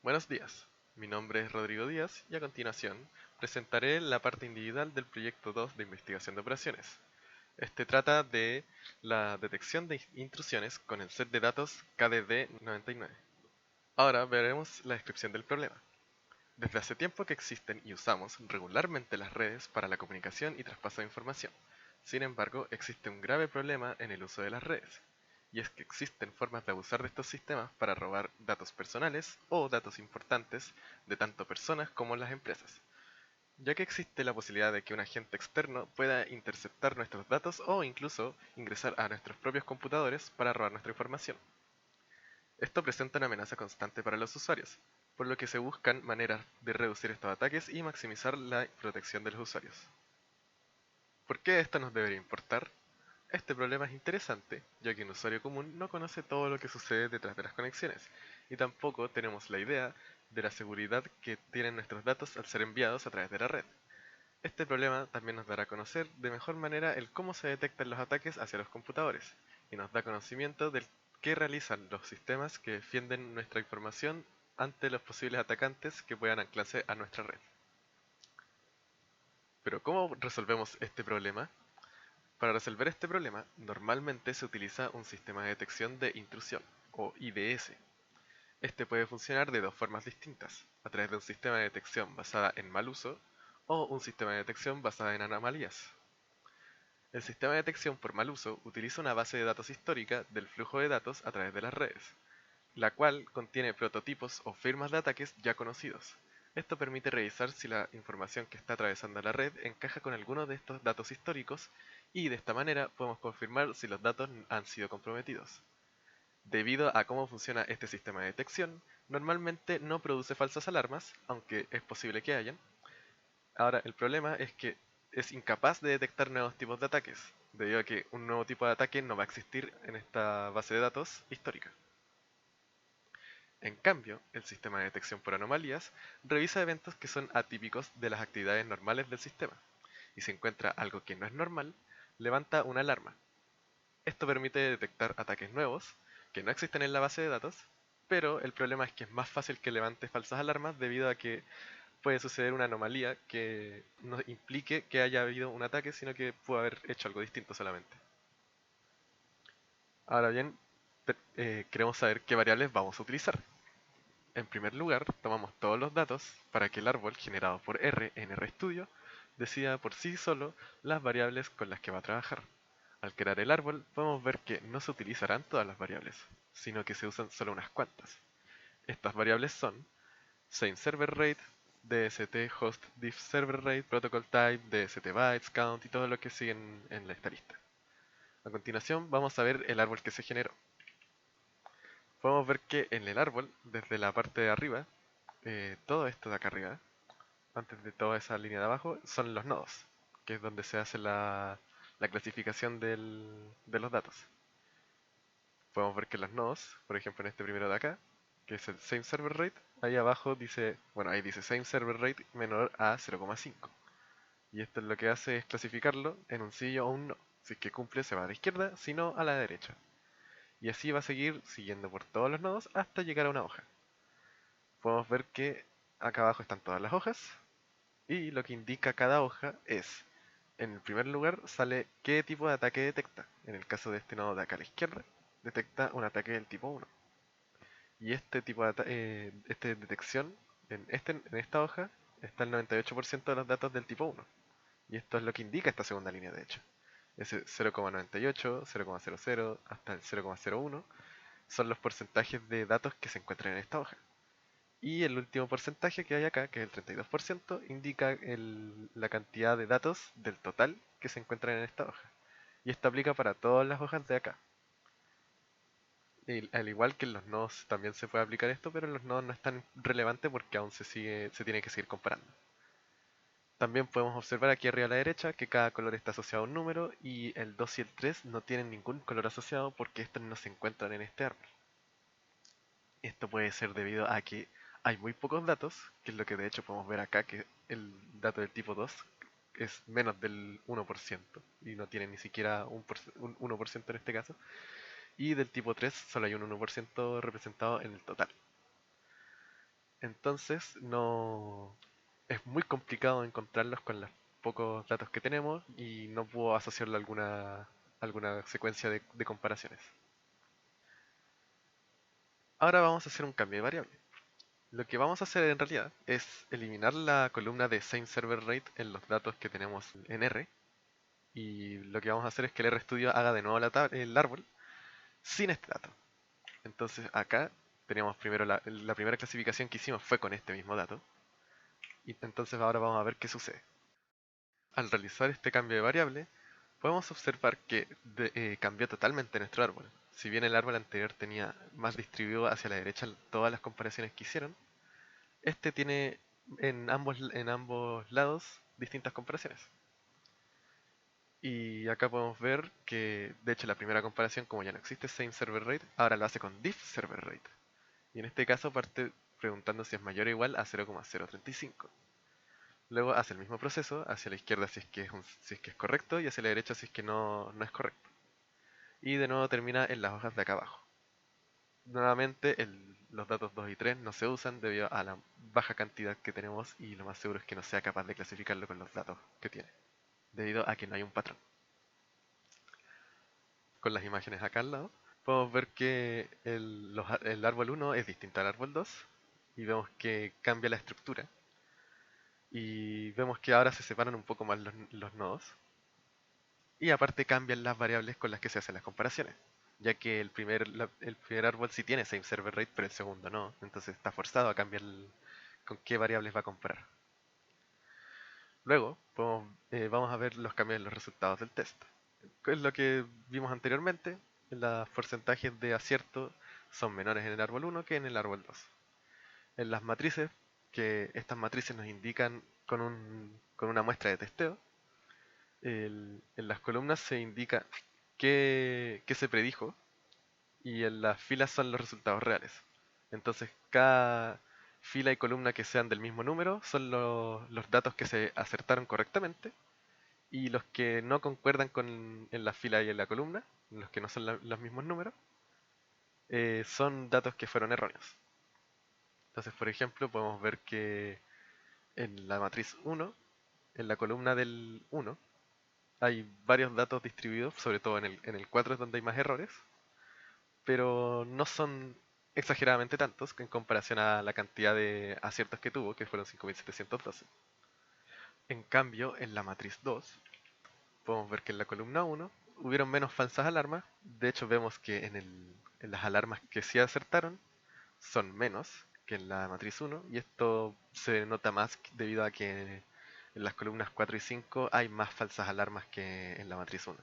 Buenos días, mi nombre es Rodrigo Díaz y a continuación presentaré la parte individual del proyecto 2 de investigación de operaciones. Este trata de la detección de intrusiones con el set de datos KDD99. Ahora veremos la descripción del problema. Desde hace tiempo que existen y usamos regularmente las redes para la comunicación y traspaso de información. Sin embargo, existe un grave problema en el uso de las redes, y es que existen formas de abusar de estos sistemas para robar datos personales o datos importantes de tanto personas como las empresas, ya que existe la posibilidad de que un agente externo pueda interceptar nuestros datos o incluso ingresar a nuestros propios computadores para robar nuestra información. Esto presenta una amenaza constante para los usuarios, por lo que se buscan maneras de reducir estos ataques y maximizar la protección de los usuarios. ¿Por qué esto nos debería importar? Este problema es interesante, ya que un usuario común no conoce todo lo que sucede detrás de las conexiones, y tampoco tenemos la idea de la seguridad que tienen nuestros datos al ser enviados a través de la red. Este problema también nos dará a conocer de mejor manera el cómo se detectan los ataques hacia los computadores, y nos da conocimiento del qué realizan los sistemas que defienden nuestra información ante los posibles atacantes que puedan anclarse a nuestra red. Pero ¿cómo resolvemos este problema? Para resolver este problema, normalmente se utiliza un sistema de detección de intrusión, o IDS. Este puede funcionar de dos formas distintas, a través de un sistema de detección basada en mal uso o un sistema de detección basada en anomalías. El sistema de detección por mal uso utiliza una base de datos histórica del flujo de datos a través de las redes, la cual contiene prototipos o firmas de ataques ya conocidos. Esto permite revisar si la información que está atravesando la red encaja con alguno de estos datos históricos y de esta manera podemos confirmar si los datos han sido comprometidos. Debido a cómo funciona este sistema de detección, normalmente no produce falsas alarmas, aunque es posible que hayan. Ahora, el problema es que es incapaz de detectar nuevos tipos de ataques, debido a que un nuevo tipo de ataque no va a existir en esta base de datos histórica. En cambio, el sistema de detección por anomalías revisa eventos que son atípicos de las actividades normales del sistema, y si encuentra algo que no es normal, levanta una alarma. Esto permite detectar ataques nuevos, que no existen en la base de datos, pero el problema es que es más fácil que levante falsas alarmas debido a que puede suceder una anomalía que no implique que haya habido un ataque, sino que pudo haber hecho algo distinto solamente. Ahora bien, queremos saber qué variables vamos a utilizar. En primer lugar, tomamos todos los datos para que el árbol generado por R en RStudio decida por sí solo las variables con las que va a trabajar. Al crear el árbol, podemos ver que no se utilizarán todas las variables, sino que se usan solo unas cuantas. Estas variables son sameServerRate, DST host diff server rate, protocol type, DST bytes, count y todo lo que sigue en esta lista. A continuación vamos a ver el árbol que se generó. Podemos ver que en el árbol, desde la parte de arriba, todo esto de acá arriba, antes de toda esa línea de abajo, son los nodos, que es donde se hace la clasificación de los datos. Podemos ver que los nodos, por ejemplo en este primero de acá, que es el same server rate, ahí abajo dice, bueno, ahí dice same server rate menor a 0,5. Y esto lo que hace es clasificarlo en un sí o un no. Si es que cumple se va a la izquierda, si no a la derecha. Y así va a seguir siguiendo por todos los nodos hasta llegar a una hoja. Podemos ver que acá abajo están todas las hojas y lo que indica cada hoja es, en el primer lugar sale qué tipo de ataque detecta. En el caso de este nodo de acá a la izquierda, detecta un ataque del tipo 1. Y este tipo de esta detección, en esta hoja, está el 98% de los datos del tipo 1. Y esto es lo que indica esta segunda línea, de hecho. Ese 0,98, 0,00 hasta el 0,01 son los porcentajes de datos que se encuentran en esta hoja. Y el último porcentaje que hay acá, que es el 32%, indica la cantidad de datos del total que se encuentran en esta hoja. Y esto aplica para todas las hojas de acá. Y al igual que en los nodos también se puede aplicar esto, pero en los nodos no es tan relevante porque aún se tiene que seguir comparando. También podemos observar aquí arriba a la derecha que cada color está asociado a un número y el 2 y el 3 no tienen ningún color asociado porque estos no se encuentran en este árbol. Esto puede ser debido a que hay muy pocos datos, que es lo que de hecho podemos ver acá, que el dato del tipo 2 es menos del 1% y no tiene ni siquiera un 1% en este caso, y del tipo 3 solo hay un 1% representado en el total. Entonces no es muy complicado encontrarlos con los pocos datos que tenemos y no puedo asociarlo a alguna secuencia de comparaciones. Ahora vamos a hacer un cambio de variable. Lo que vamos a hacer en realidad es eliminar la columna de same server rate en los datos que tenemos en R, y lo que vamos a hacer es que el RStudio haga de nuevo el árbol sin este dato. Entonces acá teníamos primero la primera clasificación que hicimos fue con este mismo dato, y entonces ahora vamos a ver qué sucede. Al realizar este cambio de variable, podemos observar que cambió totalmente nuestro árbol. Si bien el árbol anterior tenía más distribuido hacia la derecha todas las comparaciones que hicieron, este tiene en ambos lados distintas comparaciones. Y acá podemos ver que, de hecho, la primera comparación, como ya no existe same server rate, ahora lo hace con diff server rate. Y en este caso parte preguntando si es mayor o igual a 0,035. Luego hace el mismo proceso, hacia la izquierda si es que es correcto y hacia la derecha si es que no es correcto. Y de nuevo termina en las hojas de acá abajo. Nuevamente los datos 2 y 3 no se usan debido a la baja cantidad que tenemos y lo más seguro es que no sea capaz de clasificarlo con los datos que tiene, debido a que no hay un patrón. Con las imágenes acá al lado, podemos ver que el árbol 1 es distinto al árbol 2 y vemos que cambia la estructura y vemos que ahora se separan un poco más los nodos y aparte cambian las variables con las que se hacen las comparaciones, ya que el primer árbol sí tiene same server rate pero el segundo no, entonces está forzado a cambiar con qué variables va a comparar. Luego vamos a ver los cambios en los resultados del test. Es lo que vimos anteriormente, los porcentajes de acierto son menores en el árbol 1 que en el árbol 2. En las matrices, que estas matrices nos indican con una muestra de testeo, en las columnas se indica qué se predijo y en las filas son los resultados reales. Entonces cada fila y columna que sean del mismo número son los datos que se acertaron correctamente, y los que no concuerdan en la fila y en la columna, los que no son los mismos números, son datos que fueron erróneos. Entonces, por ejemplo, podemos ver que en la matriz 1, en la columna del 1, hay varios datos distribuidos, sobre todo en el 4 es donde hay más errores, pero no son exageradamente tantos en comparación a la cantidad de aciertos que tuvo, que fueron 5712. En cambio, en la matriz 2, podemos ver que en la columna 1 hubieron menos falsas alarmas. De hecho, vemos que en las alarmas que sí acertaron son menos que en la matriz 1, y esto se nota más debido a que en las columnas 4 y 5 hay más falsas alarmas que en la matriz 1.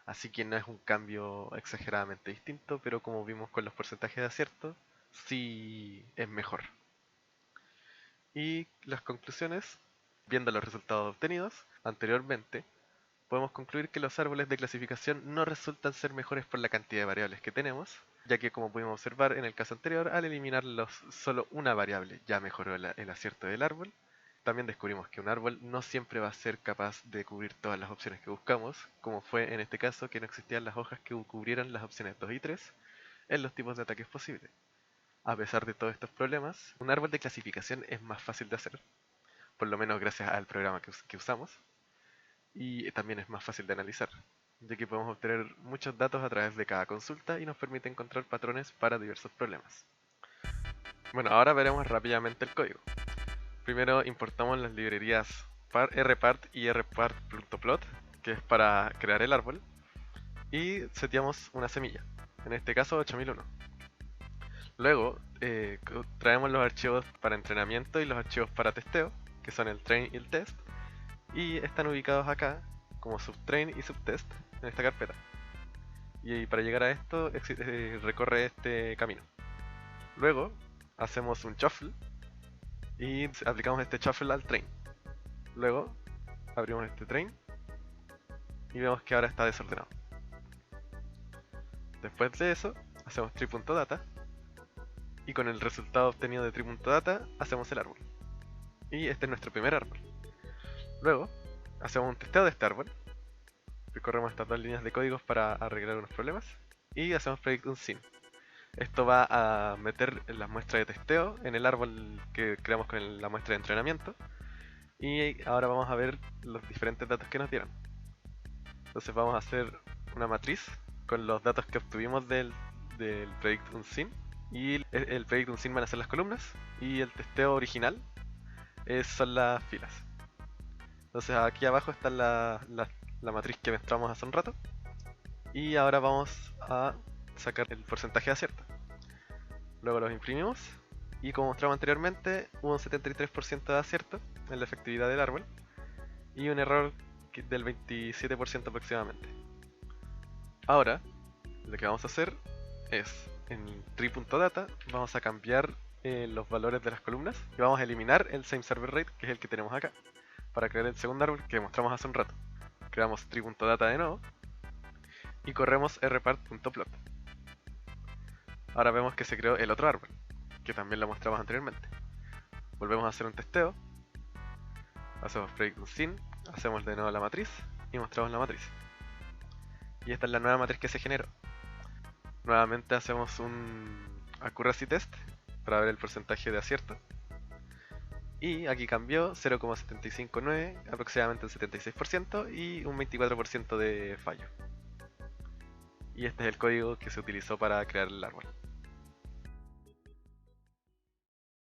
Así que no es un cambio exageradamente distinto, pero como vimos con los porcentajes de acierto, sí es mejor. Y las conclusiones, viendo los resultados obtenidos anteriormente, podemos concluir que los árboles de clasificación no resultan ser mejores por la cantidad de variables que tenemos, ya que como pudimos observar en el caso anterior, al eliminar solo una variable ya mejoró el acierto del árbol. También descubrimos que un árbol no siempre va a ser capaz de cubrir todas las opciones que buscamos, como fue en este caso que no existían las hojas que cubrieran las opciones 2 y 3 en los tipos de ataques posibles. A pesar de todos estos problemas, un árbol de clasificación es más fácil de hacer, por lo menos gracias al programa que usamos, y también es más fácil de analizar, ya que podemos obtener muchos datos a través de cada consulta y nos permite encontrar patrones para diversos problemas. Bueno, ahora veremos rápidamente el código. Primero importamos las librerías rpart y rpart.plot, que es para crear el árbol, y seteamos una semilla, en este caso 8001. Luego traemos los archivos para entrenamiento y los archivos para testeo, que son el train y el test, y están ubicados acá como subtrain y subtest en esta carpeta. Y para llegar a esto recorre este camino. Luego hacemos un shuffle y aplicamos este shuffle al train. Luego abrimos este train y vemos que ahora está desordenado. Después de eso hacemos tree.data y con el resultado obtenido de tree.data hacemos el árbol. Y este es nuestro primer árbol. Luego hacemos un testeo de este árbol, recorremos estas dos líneas de códigos para arreglar unos problemas y hacemos predict un sin. Esto va a meter las muestras de testeo en el árbol que creamos con la muestra de entrenamiento. Y ahora vamos a ver los diferentes datos que nos dieron. Entonces vamos a hacer una matriz con los datos que obtuvimos del Predict Unseen. Y el Predict Unseen van a ser las columnas y el testeo original son las filas. Entonces aquí abajo está la matriz que mostramos hace un rato. Y ahora vamos a sacar el porcentaje de acierto. Luego los imprimimos y como mostramos anteriormente, hubo un 73% de acierto en la efectividad del árbol y un error del 27% aproximadamente. Ahora, lo que vamos a hacer es, en tree.data, vamos a cambiar los valores de las columnas y vamos a eliminar el same server rate, que es el que tenemos acá, para crear el segundo árbol que mostramos hace un rato. Creamos tree.data de nuevo y corremos rpart.plot. Ahora vemos que se creó el otro árbol, que también lo mostramos anteriormente. Volvemos a hacer un testeo, hacemos predict unseen, hacemos de nuevo la matriz y mostramos la matriz. Y esta es la nueva matriz que se generó. Nuevamente hacemos un accuracy test para ver el porcentaje de acierto. Y aquí cambió 0,759, aproximadamente el 76% y un 24% de fallo. Y este es el código que se utilizó para crear el árbol.